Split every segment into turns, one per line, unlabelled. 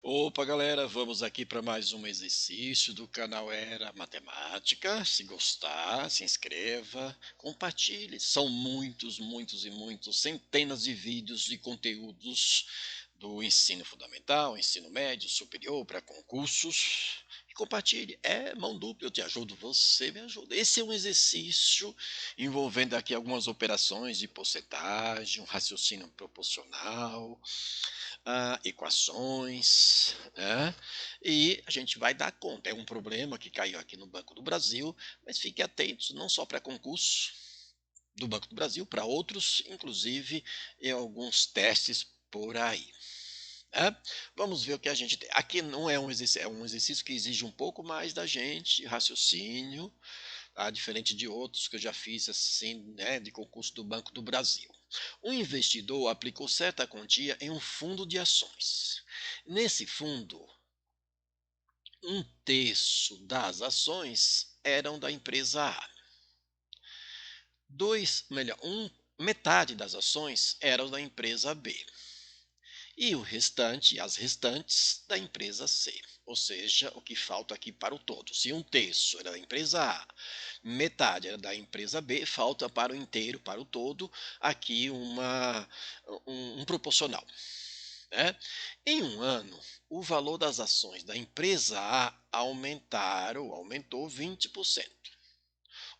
Opa, galera, vamos aqui para mais um exercício do canal Era Matemática. Se gostar, se inscreva, compartilhe. São muitos, muitos e muitos, centenas de vídeos e conteúdos do ensino fundamental, ensino médio, superior, para concursos. E compartilhe. É mão dupla, eu te ajudo, você me ajuda. Esse é um exercício envolvendo aqui algumas operações de porcentagem, um raciocínio proporcional, equações, né? E a gente vai dar conta. É um problema que caiu aqui no Banco do Brasil, mas fique atento, não só para concurso do Banco do Brasil, para outros, inclusive em alguns testes por aí. Né? Vamos ver o que a gente tem. Aqui não é um exercício, é um exercício que exige um pouco mais da gente, raciocínio, tá? Diferente de outros que eu já fiz assim, né, de concurso do Banco do Brasil. Um investidor aplicou certa quantia em um fundo de ações. Nesse fundo, um terço das ações eram da empresa A. Metade das ações eram da empresa B. E o restante, as restantes, da empresa C. Ou seja, o que falta aqui para o todo. Se um terço era da empresa A, metade era da empresa B, falta para o inteiro, para o todo, aqui um proporcional. Né? Em um ano, o valor das ações da empresa A aumentou 20%.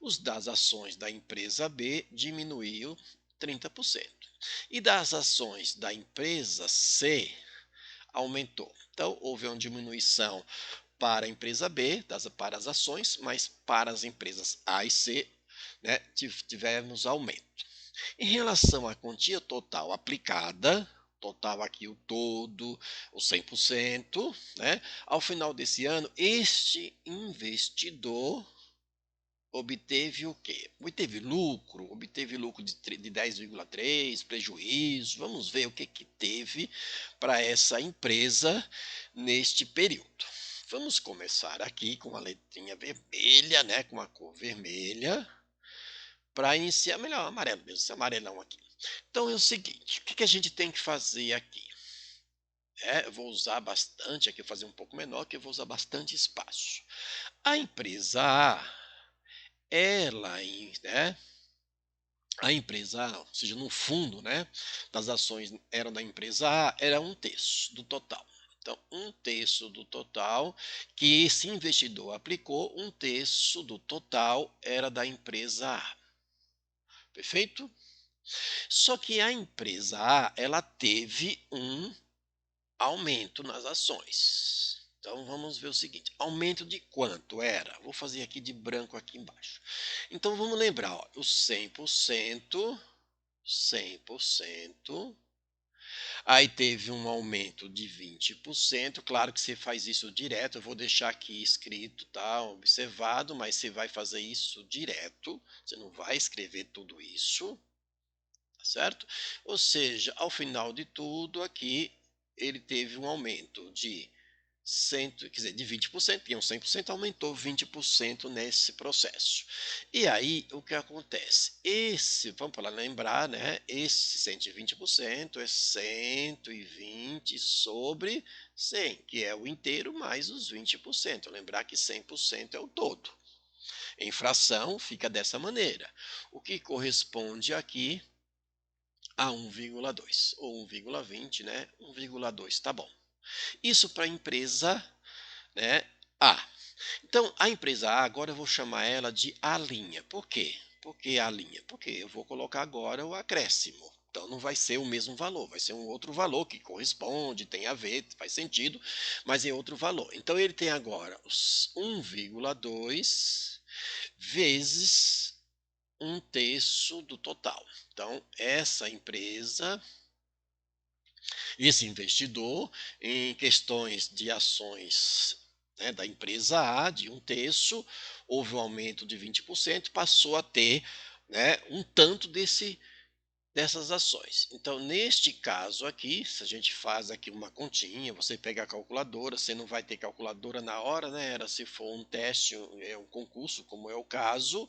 Os das ações da empresa B diminuiu 30%. E das ações da empresa C aumentou. Então, houve uma diminuição para a empresa B, para as ações, mas para as empresas A e C, né, tivemos aumento. Em relação à quantia total aplicada, total aqui o todo, o 100%, né, ao final desse ano, este investidor obteve o quê? Obteve lucro de 10,3, prejuízo. Vamos ver o que, que teve para essa empresa neste período. Vamos começar aqui com a letrinha vermelha, né, com a cor vermelha, para iniciar, melhor amarelo mesmo, esse amarelão aqui. Então é o seguinte, o que, que a gente tem que fazer aqui? Eu vou usar bastante, aqui eu vou fazer um pouco menor, que eu vou usar bastante espaço. A empresa A, né, a empresa A, ou seja, no fundo, né, das ações eram da empresa A, era um terço do total. Então, um terço do total que esse investidor aplicou, um terço do total era da empresa A. Perfeito? Só que a empresa A, ela teve um aumento nas ações. Então vamos ver o seguinte, aumento de quanto era? Vou fazer aqui de branco aqui embaixo. Então vamos lembrar, ó, o 100%, aí teve um aumento de 20%, claro que você faz isso direto, eu vou deixar aqui escrito, tá, observado, mas você vai fazer isso direto, você não vai escrever tudo isso, tá certo? Ou seja, ao final de tudo aqui, ele teve um aumento de 100, quer dizer, de 20%, tinham 100%, aumentou 20% nesse processo. E aí, o que acontece? Vamos para lembrar, né? Esse 120% é 120 sobre 100, que é o inteiro mais os 20%. Lembrar que 100% é o todo. Em fração, fica dessa maneira. O que corresponde aqui a 1,2 ou 1,20, né? 1,2, tá bom. Isso para a empresa, né, A. Então, a empresa A, agora eu vou chamar ela de A'. Por quê? Por que A'? Porque eu vou colocar agora o acréscimo. Então, não vai ser o mesmo valor, vai ser um outro valor que corresponde, tem a ver, faz sentido, mas é outro valor. Então, ele tem agora os 1,2 vezes um terço do total. Então, essa empresa, esse investidor, em questões de ações, né, da empresa A, de um terço, houve um aumento de 20%, passou a ter, né, um tanto dessas ações. Então, neste caso aqui, se a gente faz aqui uma continha, você pega a calculadora, você não vai ter calculadora na hora, né? Era se for um teste, um concurso, como é o caso,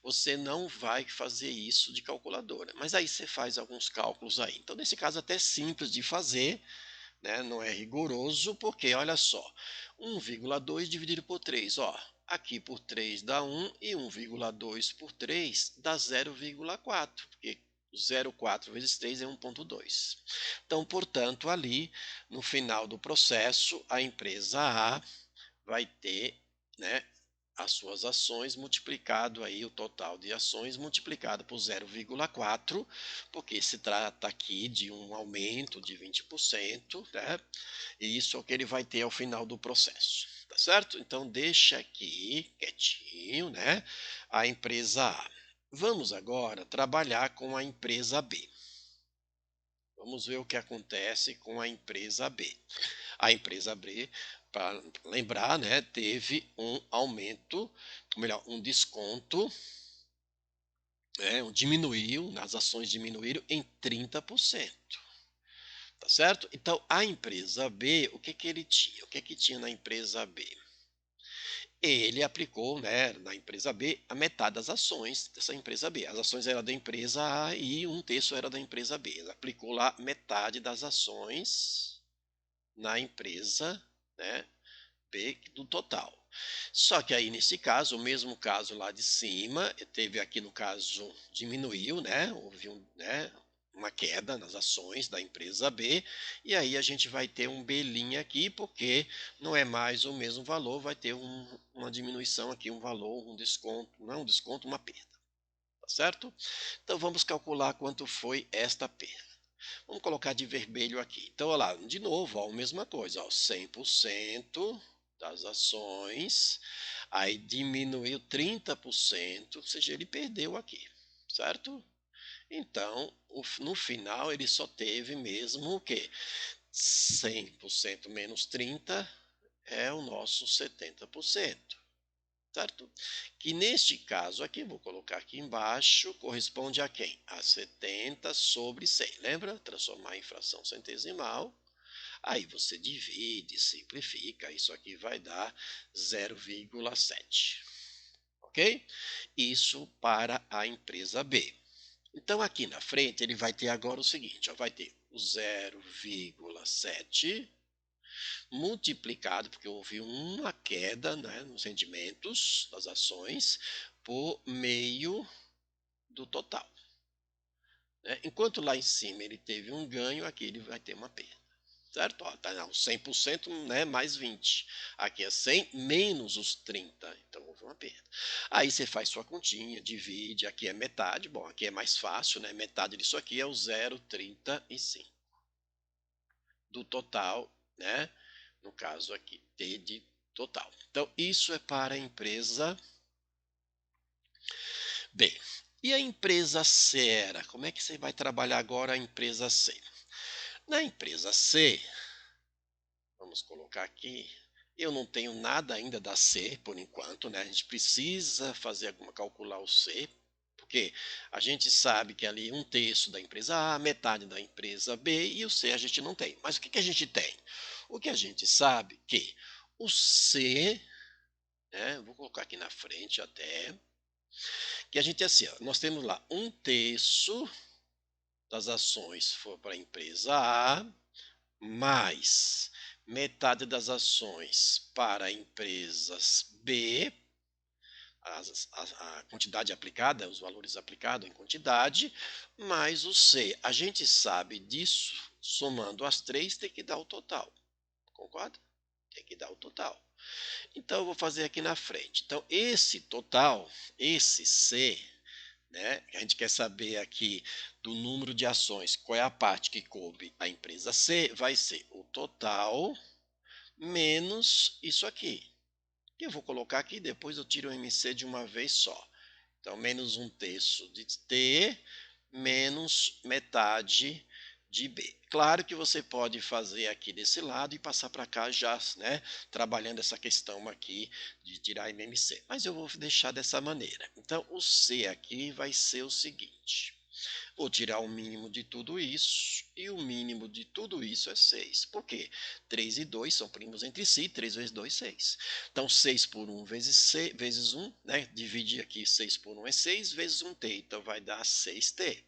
você não vai fazer isso de calculadora. Mas aí você faz alguns cálculos aí. Então, nesse caso, até simples de fazer, né? Não é rigoroso, porque olha só, 1,2 dividido por 3, ó, aqui por 3 dá 1 e 1,2 por 3 dá 0,4, porque 0,4 vezes 3 é 1,2. Então, portanto, ali no final do processo, a empresa A vai ter, né, as suas ações multiplicado aí o total de ações multiplicado por 0,4, porque se trata aqui de um aumento de 20%, né? E isso é o que ele vai ter ao final do processo, tá certo? Então deixa aqui quietinho, né? A empresa A. Vamos agora trabalhar com a empresa B. Vamos ver o que acontece com a empresa B. A empresa B, para lembrar, né, teve um aumento, ou melhor, um desconto, né, diminuiu, as ações diminuíram em 30%. Tá certo? Então, a empresa B, o que que ele tinha? O que que tinha na empresa B? Ele aplicou, né, na empresa B, a metade das ações dessa empresa B. As ações eram da empresa A e um terço era da empresa B. Ele aplicou lá metade das ações na empresa, né, B do total. Só que aí, nesse caso, o mesmo caso lá de cima, teve aqui no caso, diminuiu, né? Houve né, uma queda nas ações da empresa B, e aí a gente vai ter um B' aqui, porque não é mais o mesmo valor, vai ter uma diminuição aqui, um valor, um desconto, não é um desconto, uma perda, tá certo? Então vamos calcular quanto foi esta perda. Vamos colocar de vermelho aqui. Então, olha lá, de novo, ó, a mesma coisa, ó, 100% das ações, aí diminuiu 30%, ou seja, ele perdeu aqui, certo? Então, no final, ele só teve mesmo o quê? 100% menos 30 é o nosso 70%. Certo? Que neste caso aqui, vou colocar aqui embaixo, corresponde a quem? A 70 sobre 100. Lembra? Transformar em fração centesimal. Aí você divide, simplifica, isso aqui vai dar 0,7. Ok? Isso para a empresa B. Então aqui na frente ele vai ter agora o seguinte, ó, vai ter o 0,7 multiplicado, porque houve uma queda, né, nos rendimentos das ações, por meio do total. Né? Enquanto lá em cima ele teve um ganho, aqui ele vai ter uma perda. Certo? Ó, tá, não, 100%, né, mais 20. Aqui é 100 menos os 30. Então houve uma perda. Aí você faz sua continha, divide. Aqui é metade. Bom, aqui é mais fácil, né? Metade disso aqui é o 0,35 do total, né? No caso aqui, T de total. Então, isso é para a empresa B. E a empresa C era? Como é que você vai trabalhar agora a empresa C? Na empresa C, vamos colocar aqui, eu não tenho nada ainda da C por enquanto, né? A gente precisa fazer alguma calcular o C, porque a gente sabe que ali um terço da empresa A, metade da empresa B e o C a gente não tem. Mas o que que a gente tem? O que a gente sabe que o C, né, vou colocar aqui na frente até, que a gente é assim, ó, nós temos lá um terço das ações for para a empresa A, mais metade das ações para empresas B, a quantidade aplicada, os valores aplicados em quantidade, mais o C. A gente sabe disso, somando as três, tem que dar o total. Concorda? Tem que dar o total. Então, eu vou fazer aqui na frente. Então, esse total, esse C, né, a gente quer saber aqui do número de ações, qual é a parte que coube a empresa C, vai ser o total menos isso aqui. E eu vou colocar aqui, depois eu tiro o MC de uma vez só. Então, menos um terço de T, menos metade de B. Claro que você pode fazer aqui desse lado e passar para cá já, né, trabalhando essa questão aqui de tirar MMC. Mas eu vou deixar dessa maneira. Então, o C aqui vai ser o seguinte. Vou tirar o mínimo de tudo isso, e o mínimo de tudo isso é 6. Por quê? 3 e 2 são primos entre si, 3 vezes 2, 6. Então, 6 por 1 vezes 1, né? Dividir aqui 6 por 1 é 6, vezes 1t. Então, vai dar 6t.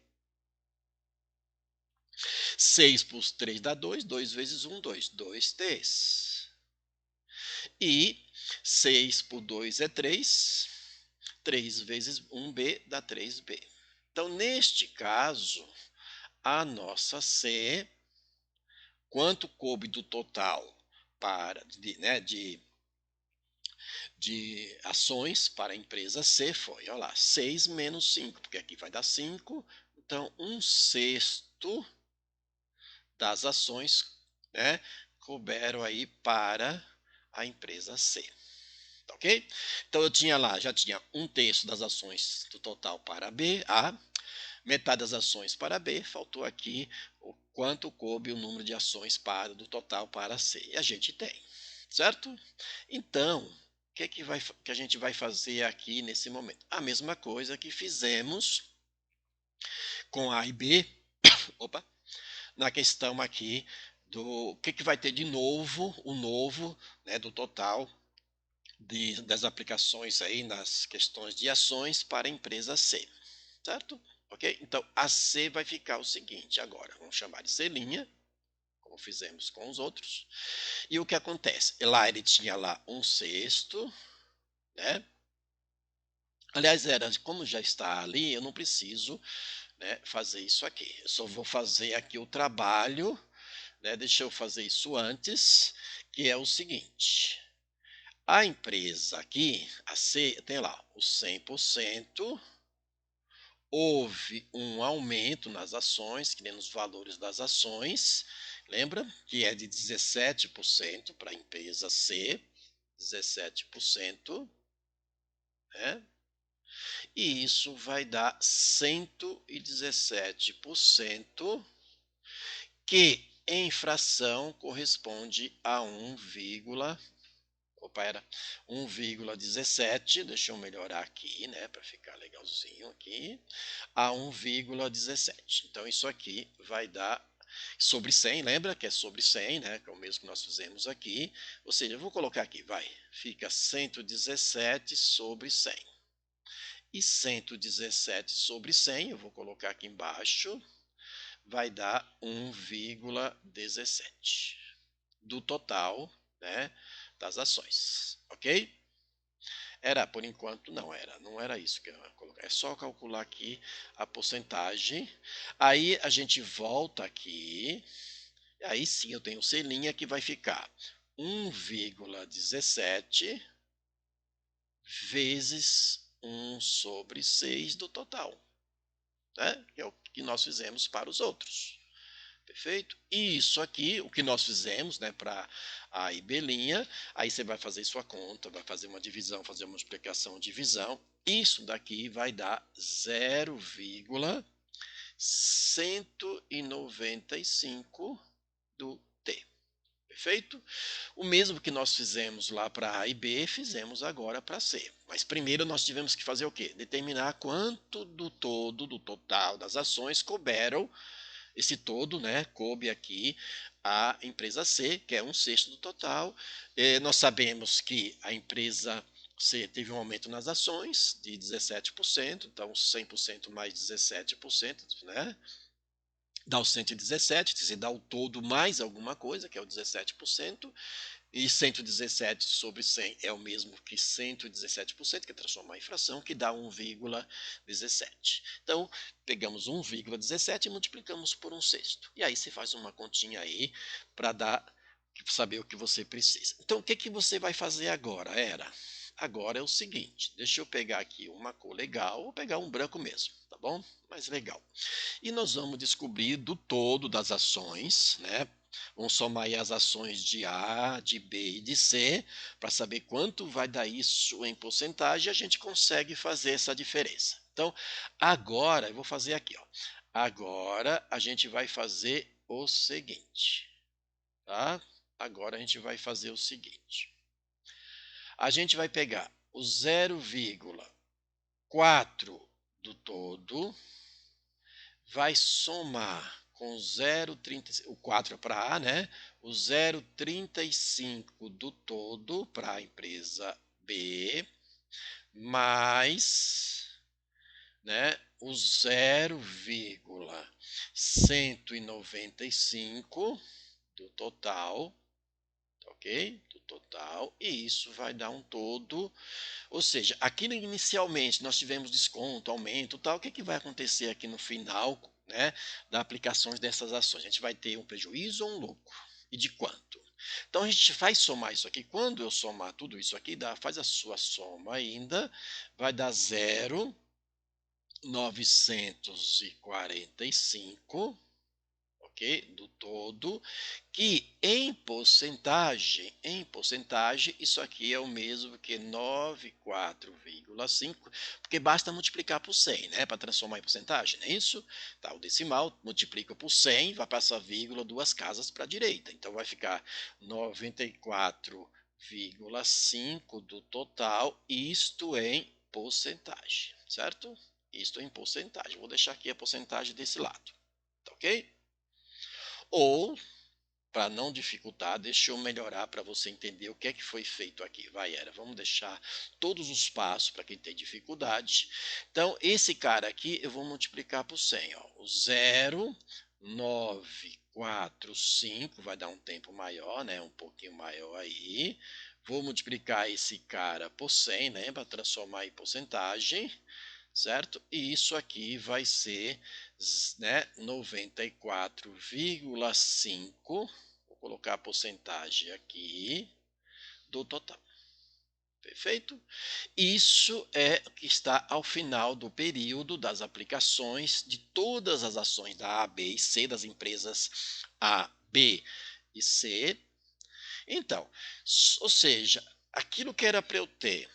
6 por 3 dá 2, 2 vezes 1, 2, 2 T's. E 6 por 2 é 3, 3 vezes 1B dá 3B. Então, neste caso, a nossa C, quanto coube do total de ações para a empresa C foi, olha lá, 6 menos 5, porque aqui vai dar 5. Então, 1/6 das ações, né, couberam aí para a empresa C. Tá ok? Então, eu tinha lá, já tinha 1/3 das ações do total para A, metade das ações para B, faltou aqui o quanto coube o número de ações do total para C. E a gente tem, certo? Então, o que a gente vai fazer aqui nesse momento? A mesma coisa que fizemos com A e B, opa, na questão aqui do que vai ter de novo, o novo, né, do total das aplicações aí nas questões de ações para a empresa C, certo? Ok? Então, a C vai ficar o seguinte agora, vamos chamar de C', como fizemos com os outros. E o que acontece? Lá ele tinha lá 1/6, né? Aliás, como já está ali, eu não preciso, né, fazer isso aqui. Eu só vou fazer aqui o trabalho, né? Deixa eu fazer isso antes, que é o seguinte. A empresa aqui, a C, tem lá o 100%, houve um aumento nas ações, que nem nos valores das ações, lembra? Que é de 17% para a empresa C, 17%, né? E isso vai dar 117%, que em fração corresponde a 1,17, deixa eu melhorar aqui, né, para ficar legalzinho aqui, a 1,17. Então, isso aqui vai dar sobre 100, lembra que é sobre 100, né, que é o mesmo que nós fizemos aqui, ou seja, eu vou colocar aqui, fica 117 sobre 100. E 117 sobre 100, eu vou colocar aqui embaixo, vai dar 1,17 do total, né, das ações, ok? Por enquanto, não era isso que eu ia colocar. É só calcular aqui a porcentagem. Aí a gente volta aqui. Aí sim eu tenho o C' que vai ficar 1,17 vezes 1 sobre 6 do total, né? Que é o que nós fizemos para os outros. Perfeito? E isso aqui, o que nós fizemos, né, para A e B', aí você vai fazer sua conta, vai fazer uma divisão, fazer uma multiplicação, divisão. Isso daqui vai dar 0,195 do T. Perfeito? O mesmo que nós fizemos lá para A e B, fizemos agora para C. Mas primeiro nós tivemos que fazer o quê? Determinar quanto do total das ações couberam. Esse todo, né, coube aqui a empresa C, que é 1/6 do total. Nós sabemos que a empresa C teve um aumento nas ações de 17%, então 100% mais 17%, né? Dá o 117, se dá o todo mais alguma coisa, que é o 17%, e 117 sobre 100 é o mesmo que 117%, que é transformar em fração, que dá 1,17. Então, pegamos 1,17 e multiplicamos por 1/6. E aí você faz uma continha aí para saber o que você precisa. Então, o que você vai fazer agora? Agora é o seguinte, deixa eu pegar aqui uma cor legal, vou pegar um branco mesmo, tá bom? Mais legal. E nós vamos descobrir do todo das ações, né? Vamos somar aí as ações de A, de B e de C, para saber quanto vai dar isso em porcentagem, e a gente consegue fazer essa diferença. Então, agora, eu vou fazer aqui, ó. Agora a gente vai fazer o seguinte, tá? Agora a gente vai fazer o seguinte. A gente vai pegar o 0,4 do todo, vai somar com 0,35, o 4 é para A, né? O 0,35 do todo para a empresa B, mais né, o 0,195 do total, ok? Do total, e isso vai dar um todo. Ou seja, aqui inicialmente nós tivemos desconto, aumento, tal. O que, que vai acontecer aqui no final, né, das aplicações dessas ações? A gente vai ter um prejuízo ou um lucro? E de quanto? Então a gente vai somar isso aqui. Quando eu somar tudo isso aqui, faz a sua soma ainda, vai dar 0,945, ok? Do todo, que em porcentagem, isso aqui é o mesmo que 94,5, porque basta multiplicar por 100, né, para transformar em porcentagem, não é isso? Tá, o decimal multiplica por 100, vai passar vírgula duas casas para a direita, então vai ficar 94,5 do total, isto em porcentagem, certo? Isto em porcentagem. Vou deixar aqui a porcentagem desse lado, tá ok? Ou, para não dificultar, deixa eu melhorar para você entender o que é que foi feito aqui. Vai, Era, vamos deixar todos os passos para quem tem dificuldade. Então, esse cara aqui eu vou multiplicar por 100. Ó. O 0,945 vai dar um tempo maior, né? Um pouquinho maior aí. Vou multiplicar esse cara por 100, né? Para transformar em porcentagem, certo? E isso aqui vai ser, né, 94,5, vou colocar a porcentagem aqui, do total. Perfeito? Isso é o que está ao final do período das aplicações de todas as ações da A, B e C, das empresas A, B e C. Então, ou seja, aquilo que era para eu ter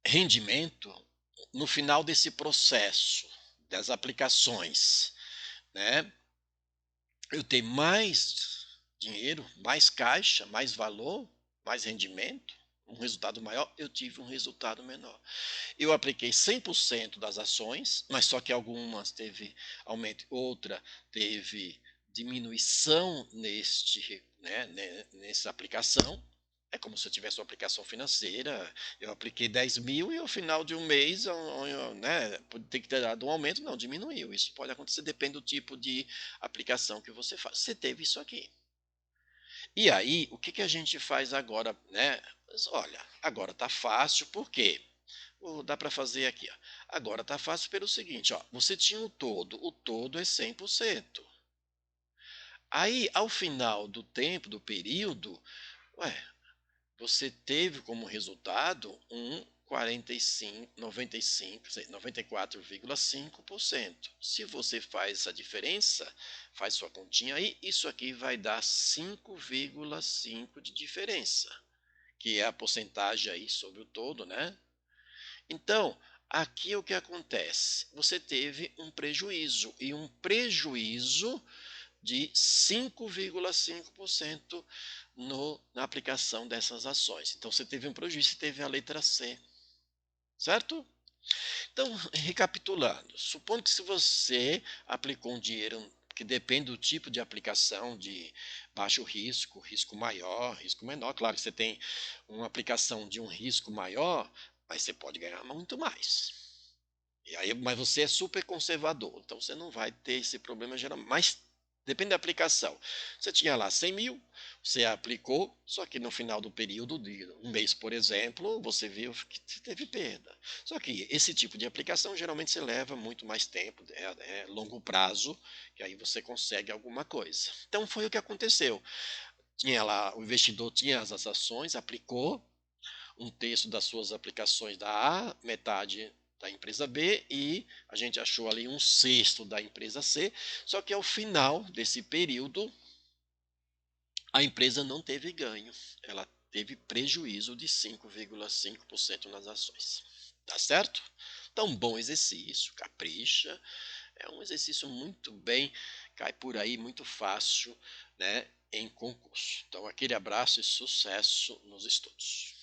rendimento no final desse processo das aplicações, né? Eu ter mais dinheiro, mais caixa, mais valor, mais rendimento, um resultado maior, eu tive um resultado menor. Eu apliquei 100% das ações, mas só que algumas teve aumento, outra teve diminuição nessa aplicação. É como se eu tivesse uma aplicação financeira, eu apliquei 10 mil e ao final de um mês, né, tem que ter dado um aumento, não, diminuiu. Isso pode acontecer, depende do tipo de aplicação que você faz. Você teve isso aqui. E aí, o que, que a gente faz agora, né? Mas, olha, agora está fácil, por quê? Dá para fazer aqui. Ó. Agora está fácil pelo seguinte, ó, você tinha o todo é 100%. Aí, ao final do tempo, do período, ué, você teve como resultado um 45, 95, 94,5%. Se você faz essa diferença, faz sua continha aí, isso aqui vai dar 5,5 de diferença, que é a porcentagem aí sobre o todo, né? Então, aqui o que acontece? Você teve um prejuízo, e um prejuízo de 5,5% na aplicação dessas ações. Então, você teve um prejuízo, você teve a letra C, certo? Então, recapitulando, supondo que se você aplicou um dinheiro que depende do tipo de aplicação, de baixo risco, risco maior, risco menor, claro que você tem uma aplicação de um risco maior, mas você pode ganhar muito mais. E aí, mas você é super conservador, então você não vai ter esse problema geral. Mas depende da aplicação. Você tinha lá 100 mil, você aplicou, só que no final do período de um mês, por exemplo, você viu que teve perda. Só que esse tipo de aplicação geralmente você leva muito mais tempo, é longo prazo, que aí você consegue alguma coisa. Então foi o que aconteceu. Tinha lá, o investidor tinha as ações, aplicou um terço das suas aplicações da A, metade da empresa B e a gente achou ali um sexto da empresa C, só que ao final desse período a empresa não teve ganho, ela teve prejuízo de 5,5% nas ações. Tá certo? Então, bom exercício, capricha, é um exercício muito bem, cai por aí muito fácil, né, em concurso. Então, aquele abraço e sucesso nos estudos.